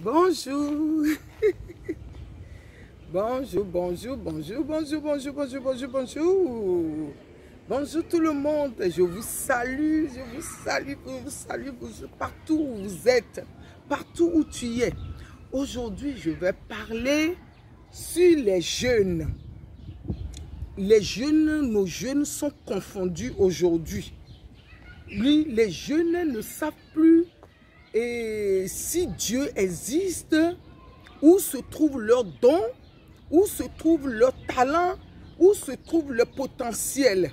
Bonjour. Bonjour, bonjour, bonjour, bonjour, bonjour, bonjour, bonjour, bonjour. Bonjour tout le monde. Je vous salue, partout où vous êtes, partout où tu es. Aujourd'hui, je vais parler sur les jeunes. Les jeunes, nos jeunes sont confondus aujourd'hui. Oui, les jeunes ne savent plus si Dieu existe, où se trouve leur don, où se trouve leur talent, où se trouve le potentiel.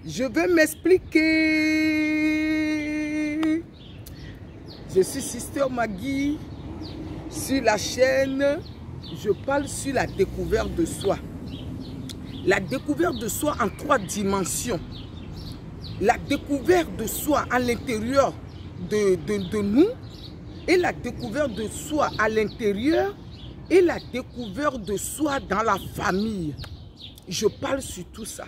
Je vais m'expliquer. Je suis Sister Maggie sur la chaîne. Je parle sur la découverte de soi. La découverte de soi en 3 dimensions. La découverte de soi à l'intérieur de nous et la découverte de soi à l'intérieur et la découverte de soi dans la famille. Je parle sur tout ça.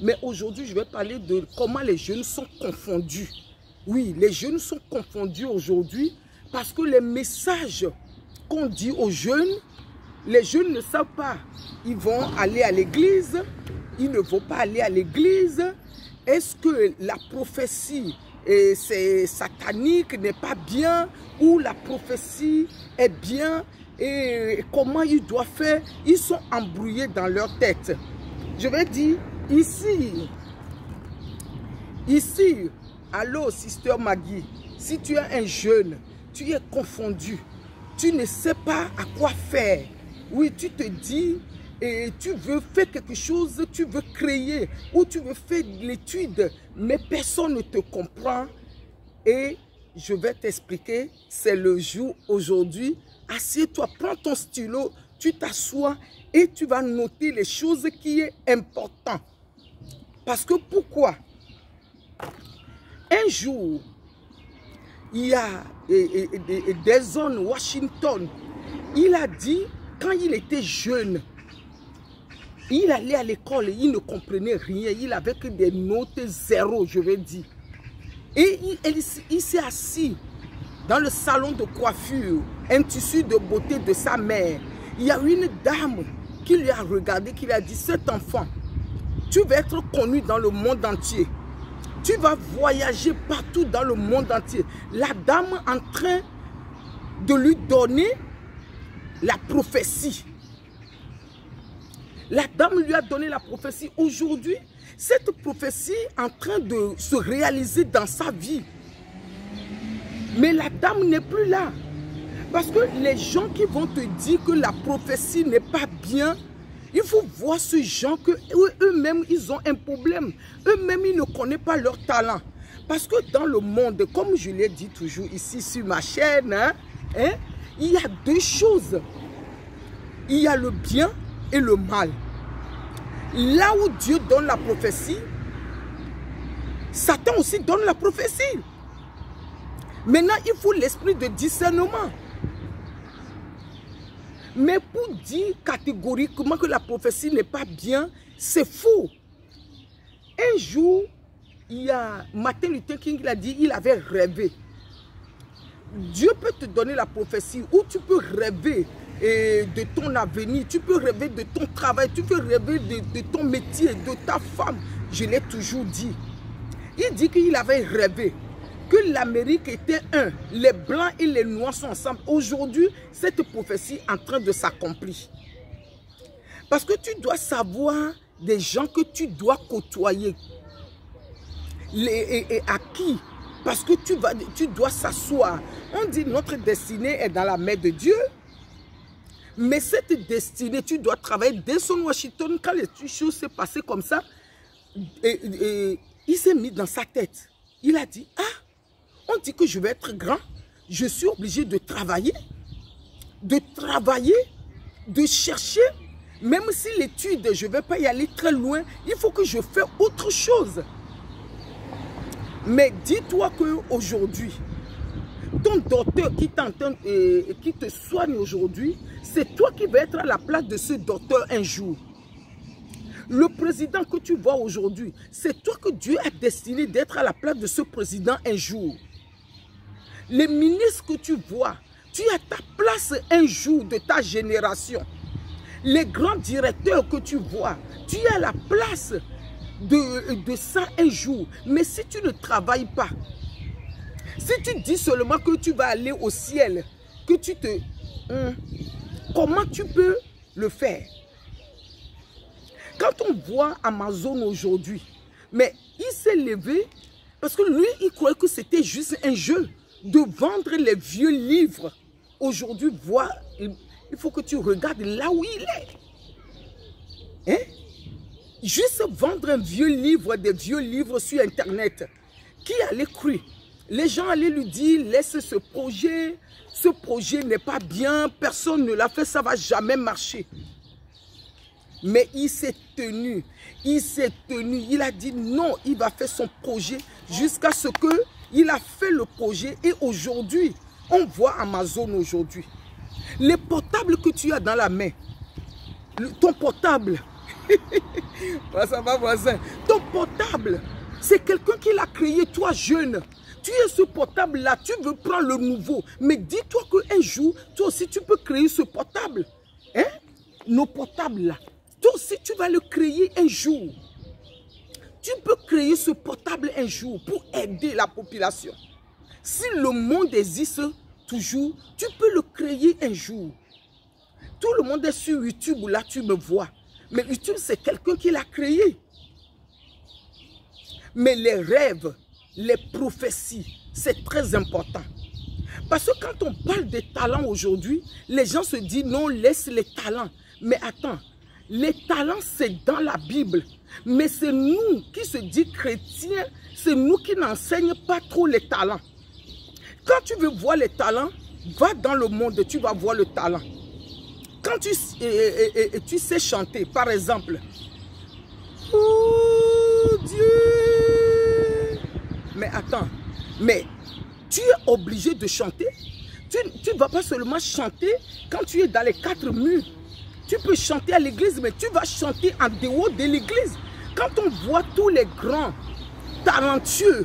Mais aujourd'hui, je vais parler de comment les jeunes sont confondus. Oui, les jeunes sont confondus aujourd'hui parce que les messages qu'on dit aux jeunes, les jeunes ne savent pas. Ils vont aller à l'église, ils ne vont pas aller à l'église. Est-ce que la prophétie c'est satanique, n'est pas bien, ou la prophétie est bien, et comment ils doivent faire? Ils sont embrouillés dans leur tête. Je vais dire, ici, allô, Sister Maggie, si tu es un jeune, tu es confondu, tu ne sais pas à quoi faire. Oui, tu te dis, et tu veux faire quelque chose, tu veux créer, ou tu veux faire l'étude, mais personne ne te comprend. Et je vais t'expliquer, c'est le jour aujourd'hui. Assieds-toi, prends ton stylo, tu t'assois et tu vas noter les choses qui sont importantes. Parce que pourquoi? Un jour, il y a des zones, Washington, il a dit, quand il était jeune, il allait à l'école, il ne comprenait rien, il avait que des notes 0, je vais dire. Et il s'est assis dans le salon de coiffure, un tissu de beauté de sa mère. Il y a une dame qui lui a regardé, qui lui a dit, cet enfant, tu vas être connu dans le monde entier. Tu vas voyager partout dans le monde entier. La dame en train de lui donner la prophétie. La dame lui a donné la prophétie. Aujourd'hui, cette prophétie est en train de se réaliser dans sa vie. Mais la dame n'est plus là. Parce que les gens qui vont te dire que la prophétie n'est pas bien, il faut voir ces gens qu'eux-mêmes, ils ont un problème. Eux-mêmes, ils ne connaissent pas leur talent. Parce que dans le monde, comme je l'ai dit toujours ici sur ma chaîne, il y a 2 choses. Il y a le bien et le mal. Là où Dieu donne la prophétie, Satan aussi donne la prophétie. Maintenant, il faut l'esprit de discernement. Mais pour dire catégoriquement que la prophétie n'est pas bien, c'est faux. Un jour, il y a Martin Luther King, il a dit, il avait rêvé. Dieu peut te donner la prophétie ou tu peux rêver de ton avenir, tu peux rêver de ton travail, tu peux rêver de ton métier, de ta femme. Je l'ai toujours dit. Il dit qu'il avait rêvé que l'Amérique était un, les blancs et les noirs sont ensemble. Aujourd'hui, cette prophétie est en train de s'accomplir. Parce que tu dois savoir des gens que tu dois côtoyer. Et à qui? Parce que tu dois s'asseoir. On dit notre destinée est dans la main de Dieu. Mais cette destinée, tu dois travailler. Dès son Washington, quand les choses s'est passées comme ça, il s'est mis dans sa tête. Il a dit, ah, on dit que je vais être grand. Je suis obligé de travailler, de chercher. Même si l'étude, je ne vais pas y aller très loin, il faut que je fasse autre chose. Mais dis-toi qu'aujourd'hui, ton docteur qui te soigne aujourd'hui, c'est toi qui vas être à la place de ce docteur un jour. Le président que tu vois aujourd'hui, c'est toi que Dieu a destiné d'être à la place de ce président un jour. Les ministres que tu vois, Tu as ta place un jour de ta génération. Les grands directeurs que tu vois, tu as la place de ça un jour. Mais si tu ne travailles pas, si tu dis seulement que tu vas aller au ciel, que tu te... comment tu peux le faire? Quand on voit Amazon aujourd'hui, mais il s'est levé parce que lui, il croyait que c'était juste un jeu de vendre les vieux livres. Aujourd'hui, il faut que tu regardes là où il est. Hein? Juste vendre un vieux livre, des vieux livres sur Internet. Qui allait croire? Les gens allaient lui dire, laisse ce projet n'est pas bien, personne ne l'a fait, ça ne va jamais marcher. Mais il s'est tenu, il a dit non, il va faire son projet jusqu'à ce qu'il a fait le projet. Et aujourd'hui, on voit Amazon aujourd'hui. Les portables que tu as dans la main, ton portable, ça va voisin, ton portable, c'est quelqu'un qui l'a créé, toi jeune. Tu es ce portable-là, tu veux prendre le nouveau. Mais dis-toi qu'un jour, toi aussi tu peux créer ce portable. Hein? Nos portables-là. Toi aussi, tu vas le créer un jour. Tu peux créer ce portable un jour pour aider la population. Si le monde existe toujours, tu peux le créer un jour. Tout le monde est sur YouTube, là tu me vois. Mais YouTube, c'est quelqu'un qui l'a créé. Mais les rêves, les prophéties, c'est très important. Parce que quand on parle des talents aujourd'hui, les gens se disent non, laisse les talents. Mais attends. Les talents, c'est dans la Bible. Mais c'est nous qui se dit chrétiens, c'est nous qui n'enseignent pas trop les talents. Quand tu veux voir les talents, va dans le monde, tu vas voir le talent. Quand tu sais chanter, par exemple, oh Dieu. Mais attends, mais tu es obligé de chanter. Tu ne vas pas seulement chanter quand tu es dans les 4 murs. Tu peux chanter à l'église, mais tu vas chanter en dehors de l'église. Quand on voit tous les grands talentueux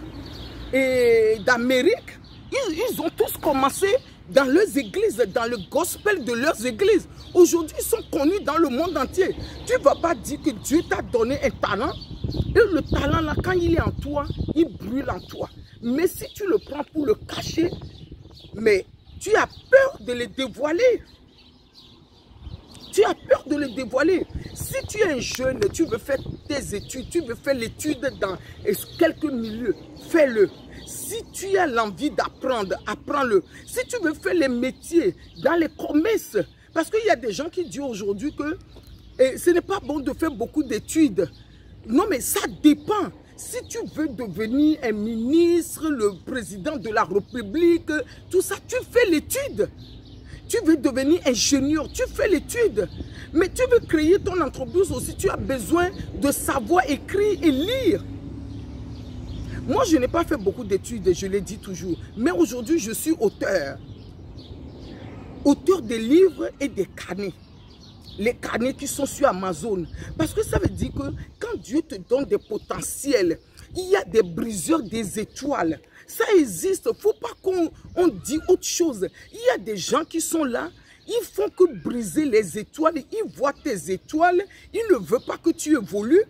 d'Amérique, ils ont tous commencé dans leurs églises, dans le gospel de leurs églises. Aujourd'hui, ils sont connus dans le monde entier. Tu ne vas pas dire que Dieu t'a donné un talent. Et le talent, là, quand il est en toi, il brûle en toi. Mais si tu le prends pour le cacher, mais tu as peur de le dévoiler. Tu as peur de le dévoiler. Si tu es un jeune, tu veux faire tes études, tu veux faire l'étude dans quelques milieux, fais-le. Si tu as l'envie d'apprendre, apprends-le. Si tu veux faire les métiers dans les commerces, parce qu'il y a des gens qui disent aujourd'hui que ce n'est pas bon de faire beaucoup d'études. Non, mais ça dépend. Si tu veux devenir un ministre, le président de la République, tout ça, tu fais l'étude. Tu veux devenir ingénieur, tu fais l'étude. Mais tu veux créer ton entreprise aussi, tu as besoin de savoir écrire et lire. Moi, je n'ai pas fait beaucoup d'études, je l'ai dit toujours. Mais aujourd'hui, je suis auteur. Auteur des livres et des carnets. Les carnets qui sont sur Amazon. Parce que ça veut dire que quand Dieu te donne des potentiels, il y a des briseurs des étoiles. Ça existe. Il ne faut pas qu'on dise autre chose. Il y a des gens qui sont là. Ils font que briser les étoiles. Ils voient tes étoiles. Ils ne veulent pas que tu évolues.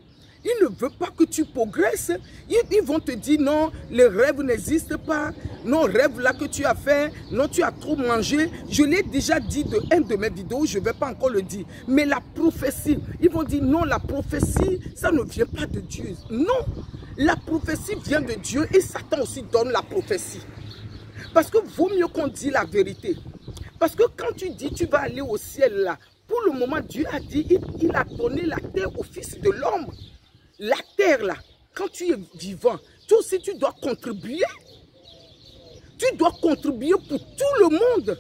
Ils ne veulent pas que tu progresses. Ils vont te dire non, les rêves n'existent pas. Non, rêve là que tu as fait. Non, tu as trop mangé. Je l'ai déjà dit dans une de mes vidéos, je ne vais pas encore le dire. Mais la prophétie, ils vont dire non, la prophétie, ça ne vient pas de Dieu. Non, la prophétie vient de Dieu et Satan aussi donne la prophétie. Parce que vaut mieux qu'on dise la vérité. Parce que quand tu dis tu vas aller au ciel là, pour le moment Dieu a dit, il a donné la terre au fils de l'homme. La terre là, quand tu es vivant, toi aussi tu dois contribuer. Tu dois contribuer pour tout le monde.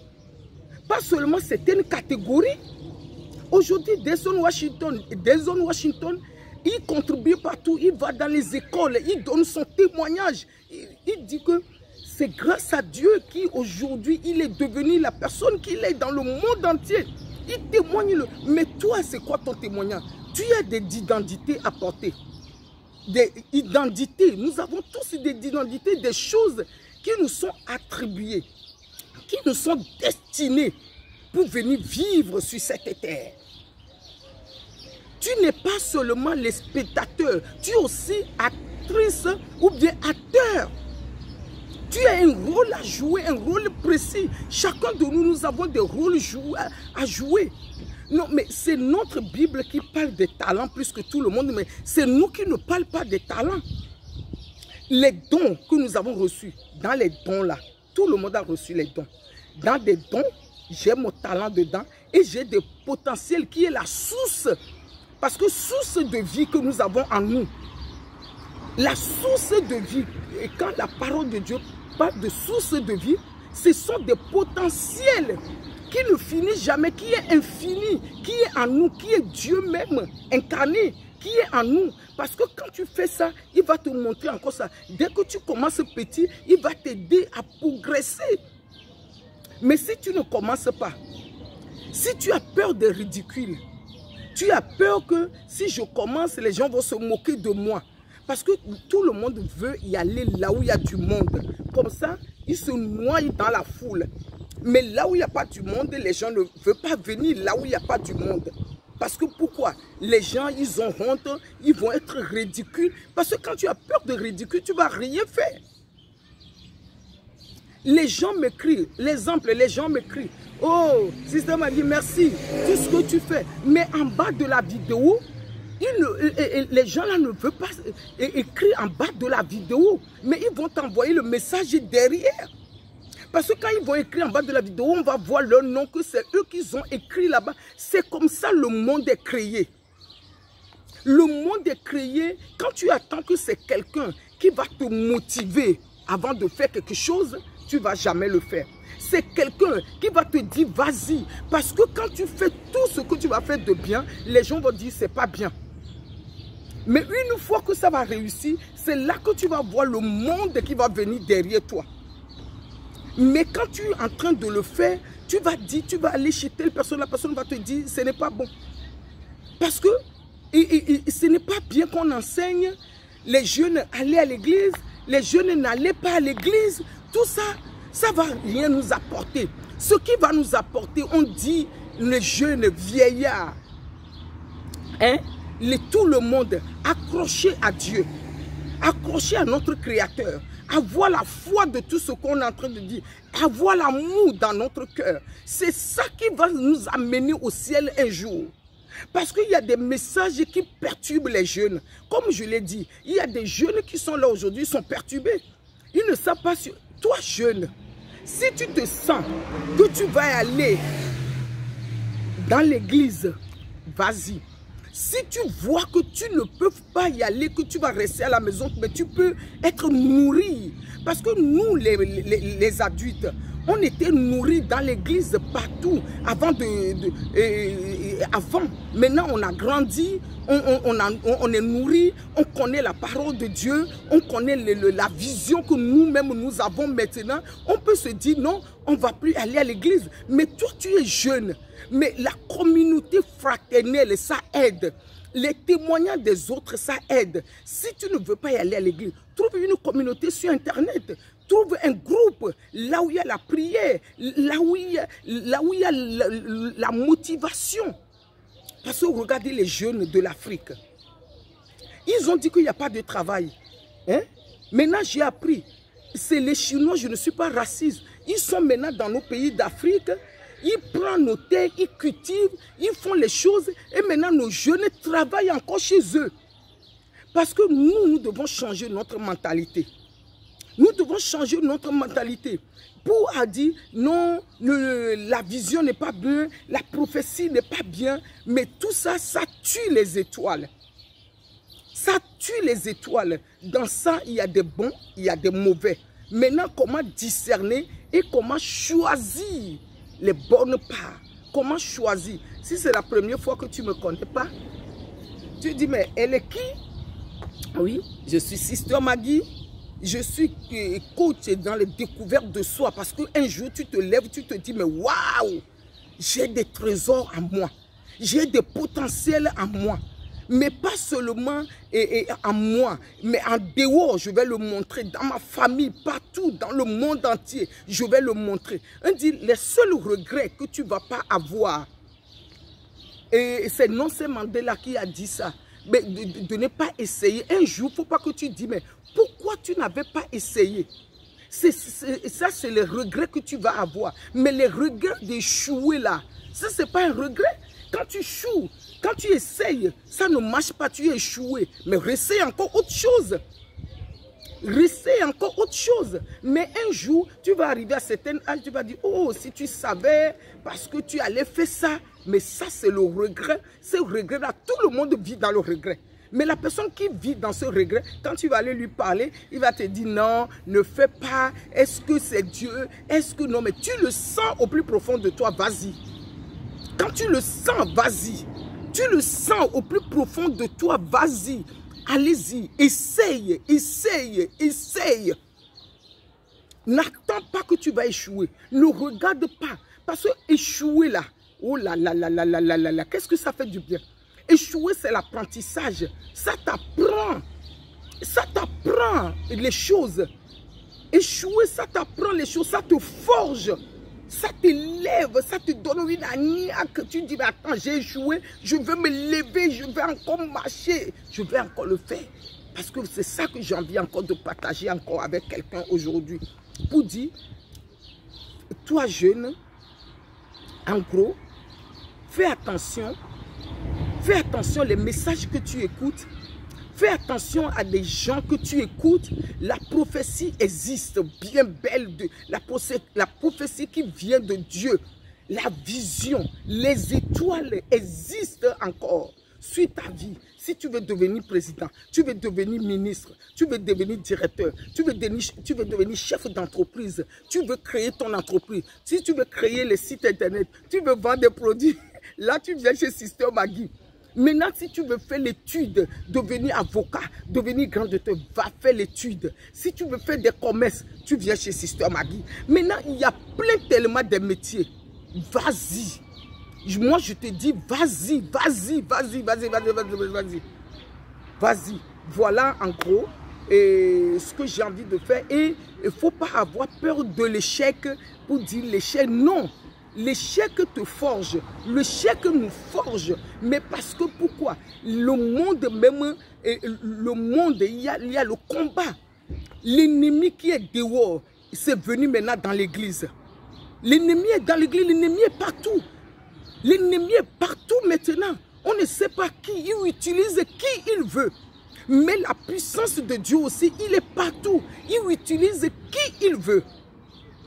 Pas seulement certaines catégories. Aujourd'hui, Denzel Washington, il contribue partout. Il va dans les écoles, il donne son témoignage. Il dit que c'est grâce à Dieu qu'aujourd'hui, il est devenu la personne qu'il est dans le monde entier. Il témoigne. Mais toi, c'est quoi ton témoignage? Tu as des identités à porter. Des identités. Nous avons tous des identités, des choses qui nous sont attribuées. qui nous sont destinés pour venir vivre sur cette terre. Tu n'es pas seulement les spectateurs, tu es aussi actrice ou bien acteur. Tu as un rôle à jouer, un rôle précis. Chacun de nous, nous avons des rôles à jouer. Non, mais c'est notre Bible qui parle des talents plus que tout le monde, mais c'est nous qui ne parlons pas des talents. Les dons que nous avons reçus, dans les dons là, tout le monde a reçu les dons. Dans des dons, j'ai mon talent dedans et j'ai des potentiels qui est la source. Parce que source de vie que nous avons en nous, la source de vie, et quand la parole de Dieu parle de source de vie, ce sont des potentiels qui ne finissent jamais, qui est infini, qui est en nous, qui est Dieu même incarné, qui est en nous. Parce que quand tu fais ça, il va te montrer encore ça. Dès que tu commences petit, il va t'aider à progresser. Mais si tu ne commences pas, si tu as peur de ridicule, tu as peur que si je commence, les gens vont se moquer de moi. Parce que tout le monde veut y aller là où il y a du monde. Comme ça, ils se noient dans la foule. Mais là où il n'y a pas du monde, les gens ne veulent pas venir là où il n'y a pas du monde. Parce que pourquoi? Les gens, ils ont honte, ils vont être ridicules. Parce que quand tu as peur de ridicule, tu ne vas rien faire. Les gens m'écrivent, l'exemple, les gens m'écrivent. Oh, Sister Maggie, merci, tout ce que tu fais. Mais en bas de la vidéo, les gens là ne veulent pas écrire en bas de la vidéo. Mais ils vont t'envoyer le message derrière. Parce que quand ils vont écrire en bas de la vidéo, on va voir leur nom, que c'est eux qui ont écrit là-bas. C'est comme ça le monde est créé. Le monde est créé quand tu attends que c'est quelqu'un qui va te motiver avant de faire quelque chose, tu ne vas jamais le faire. C'est quelqu'un qui va te dire vas-y. Parce que quand tu fais tout ce que tu vas faire de bien, les gens vont dire c'est pas bien. Mais une fois que ça va réussir, c'est là que tu vas voir le monde qui va venir derrière toi. Mais quand tu es en train de le faire, tu vas dire, tu vas aller chez telle personne, la personne va te dire ce n'est pas bon. Parce que ce n'est pas bien qu'on enseigne les jeunes aller à l'église, les jeunes n'allaient pas à l'église, tout ça, ça ne va rien nous apporter. Ce qui va nous apporter, on dit les jeunes vieillards, hein, tout le monde accroché à Dieu, accroché à notre Créateur, avoir la foi de tout ce qu'on est en train de dire, avoir l'amour dans notre cœur. C'est ça qui va nous amener au ciel un jour. Parce qu'il y a des messages qui perturbent les jeunes. Comme je l'ai dit, il y a des jeunes qui sont là aujourd'hui, ils sont perturbés. Ils ne savent pas si... Toi, jeune, si tu te sens que tu vas aller dans l'église, vas-y. Si tu vois que tu ne peux pas y aller, que tu vas rester à la maison, mais tu peux être nourri. Parce que nous, les adultes, on était nourris dans l'église partout avant avant. Maintenant, on a grandi, on est nourri, on connaît la parole de Dieu, on connaît la vision que nous-mêmes nous avons maintenant. On peut se dire non, on ne va plus aller à l'église. Mais toi, tu es jeune. Mais la communauté fraternelle, ça aide. Les témoignages des autres, ça aide. Si tu ne veux pas y aller à l'église, trouve une communauté sur Internet. Trouve un groupe, là où il y a la prière, là où il y a la motivation. Parce que regardez les jeunes de l'Afrique. Ils ont dit qu'il n'y a pas de travail. Hein? Maintenant, j'ai appris. C'est les Chinois, je ne suis pas raciste. Ils sont maintenant dans nos pays d'Afrique. Ils prennent nos terres, ils cultivent, ils font les choses. Et maintenant, nos jeunes travaillent encore chez eux. Parce que nous devons changer notre mentalité. Nous devons changer notre mentalité pour dire non, la vision n'est pas bien, la prophétie n'est pas bien, mais tout ça, ça tue les étoiles. Ça tue les étoiles. Dans ça, il y a des bons, il y a des mauvais. Maintenant, comment discerner et comment choisir les bonnes parts? Comment choisir? Si c'est la première fois que tu ne me connais pas, tu dis, mais elle est qui? Oui, je suis Sister Maggie. Je suis coach dans les découvertes de soi parce qu'un jour tu te lèves, tu te dis mais waouh, j'ai des trésors en moi, j'ai des potentiels en moi. Mais pas seulement en moi, mais en dehors, je vais le montrer. Dans ma famille, partout, dans le monde entier, je vais le montrer. On dit, les seuls regrets que tu ne vas pas avoir, et c'est Nelson Mandela qui a dit ça, mais de ne pas essayer. Un jour, il ne faut pas que tu dis, mais pourquoi tu n'avais pas essayé? Ça, c'est le regret que tu vas avoir. Mais les regrets d'échouer là, ça, ce n'est pas un regret. Quand tu échoues, quand tu essayes, ça ne marche pas, tu es échoué. Mais réessaye encore autre chose. Réessaye encore autre chose. Mais un jour, tu vas arriver à un certain âge, tu vas dire, oh, si tu savais, parce que tu allais faire ça. Mais ça, c'est le regret. Ce regret-là, tout le monde vit dans le regret. Mais la personne qui vit dans ce regret, quand tu vas aller lui parler, il va te dire non, ne fais pas, est-ce que c'est Dieu, est-ce que non, mais tu le sens au plus profond de toi, vas-y. Quand tu le sens, vas-y. Tu le sens au plus profond de toi, vas-y. Allez-y, essaye, essaye, essaye. N'attends pas que tu vas échouer. Ne regarde pas. Parce que échouer là, oh là là là là là là là là, qu'est-ce que ça fait du bien? Échouer, c'est l'apprentissage. Ça t'apprend. Ça t'apprend les choses. Échouer, ça t'apprend les choses. Ça te forge. Ça t'élève. Ça te donne une agnaque. Tu dis, mais attends, j'ai échoué. Je vais me lever. Je vais encore marcher. Je vais encore le faire. Parce que c'est ça que j'ai envie encore de partager encore avec quelqu'un aujourd'hui. Pour dire, toi jeune, en gros, fais attention. Fais attention les messages que tu écoutes. Fais attention à des gens que tu écoutes. La prophétie existe, bien belle. La prophétie qui vient de Dieu. La vision, les étoiles existent encore. Suis ta vie. Si tu veux devenir président, tu veux devenir ministre, tu veux devenir directeur, tu veux devenir chef d'entreprise, tu veux créer ton entreprise, si tu veux créer les sites internet, tu veux vendre des produits, là tu viens chez Sister Maggie. Maintenant, si tu veux faire l'étude, devenir avocat, devenir grand docteur, va faire l'étude. Si tu veux faire des commerces, tu viens chez Sister Maggie. Maintenant, il y a tellement de métiers. Vas-y. Moi, je te dis, vas-y, vas-y, vas-y, vas-y, vas-y, vas-y, vas-y. Vas-y. Voilà, en gros, ce que j'ai envie de faire. Et il ne faut pas avoir peur de l'échec pour dire l'échec. Non. L'échec te forge, l'échec nous forge, mais parce que pourquoi? Le monde même, le monde, il y a le combat. L'ennemi qui est dehors, c'est venu maintenant dans l'église. L'ennemi est dans l'église, l'ennemi est partout. L'ennemi est partout maintenant. On ne sait pas qui, il utilise qui il veut. Mais la puissance de Dieu aussi, il est partout. Il utilise qui il veut.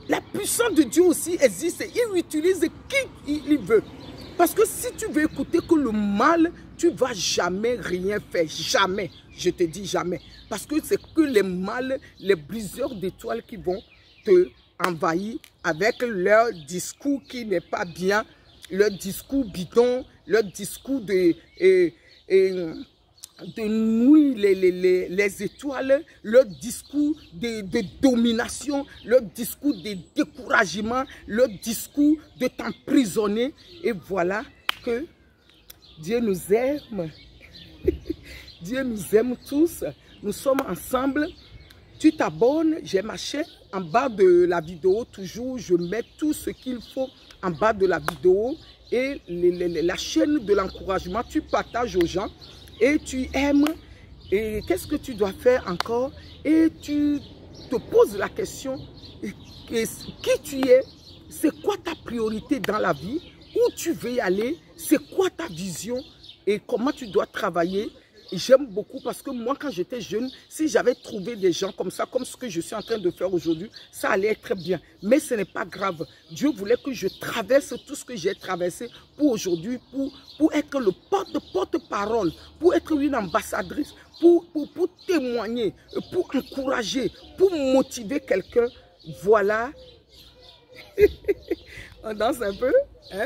La puissance de Dieu aussi existe. Il utilise qui il veut. Parce que si tu veux écouter que le mal, tu ne vas jamais rien faire. Jamais. Je te dis jamais. Parce que c'est que les mal, les briseurs d'étoiles qui vont te envahir avec leur discours qui n'est pas bien, leur discours bidon, leur discours de nuire les étoiles, leur discours de domination, leur discours de découragement, leur discours de t'emprisonner. Et voilà que Dieu nous aime. Dieu nous aime tous. Nous sommes ensemble. Tu t'abonnes, j'ai ma chaîne en bas de la vidéo. Toujours, je mets tout ce qu'il faut en bas de la vidéo. Et la chaîne de l'encouragement, tu partages aux gens. Et tu aimes, et qu'est-ce que tu dois faire encore? Et tu te poses la question, qui tu es? C'est quoi ta priorité dans la vie? Où tu veux y aller? C'est quoi ta vision? Et comment tu dois travailler? J'aime beaucoup parce que moi, quand j'étais jeune, si j'avais trouvé des gens comme ça, comme ce que je suis en train de faire aujourd'hui, ça allait être très bien. Mais ce n'est pas grave. Dieu voulait que je traverse tout ce que j'ai traversé pour aujourd'hui, pour être le porte-parole, pour être une ambassadrice, pour témoigner, pour encourager, pour motiver quelqu'un. Voilà. On danse un peu, hein?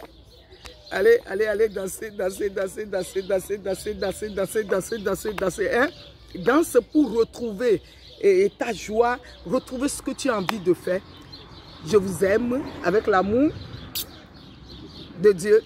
Allez, allez, allez, danser, danser, danser, danser, danser, danser, danser, danser, danser, danser, danser, hein? Danse pour retrouver ta joie, retrouver ce que tu as envie de faire. Je vous aime avec l'amour de Dieu.